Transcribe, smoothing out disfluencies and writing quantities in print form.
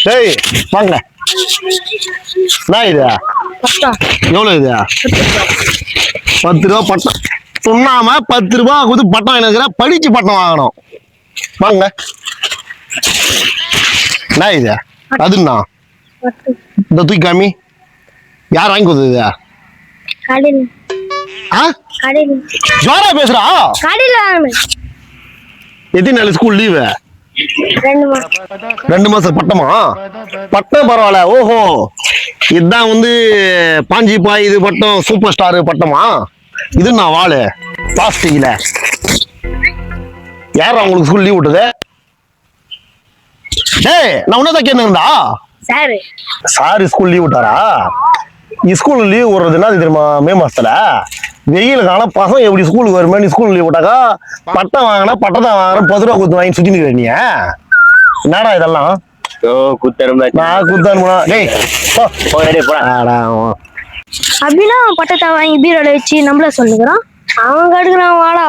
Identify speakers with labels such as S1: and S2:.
S1: டேய் வாங்க. என்ன இது? எவ்வளவு இது? 10 ரூபா பட்டம். சொன்னாம 10 ரூபா கொடுத்து பட்டம் வாங்கினுக்கிற. படிச்சு பட்டம் வாங்கணும். வாங்க. என்ன இது? அதுண்ணா இந்த தூக்கி காமி. யார் வாங்கி கொடுத்தது? ஜோரா பேசுறா. எத்தனை நாள் ஸ்கூல் லீவு? 2 மாசம். பட்டமா? பட்டம் பரவாயில்ல. ஓஹோ, இதுதான் வந்து பாஞ்சி பாய் இது பட்டம், சூப்பர் ஸ்டார் பட்டமா? இது நான் வாழு பிளாஸ்டிக்ல. யாரா உங்களுக்கு ஸ்கூல் லீவ் விட்டது? டேய், நான் உன்னதான் கேட்கணும்டா. சார் ஸ்கூல் லீவ் விட்டாரா? ஸ்கூல் லீவ் விடுறதுன்னா அது தெரியுமா? மே மாசத்துல வெயில் காலம் பசங்க எப்படி ஸ்கூலுக்கு வருமே. நீ ஸ்கூல் லீவ் விட்டாக்கா பட்டம் வாங்கினா பட்டத்தை வாங்குற 10 ரூபா கொடுத்து வாங்கி சுத்தி நிக்கிற நீ. என்னடா இதெல்லாம்?
S2: அப்படின்னா பட்டத்தை வாங்கி பீரோல வச்சு நம்மள சொல்லுகிறான். அவன் கடுக்குறான். வாடா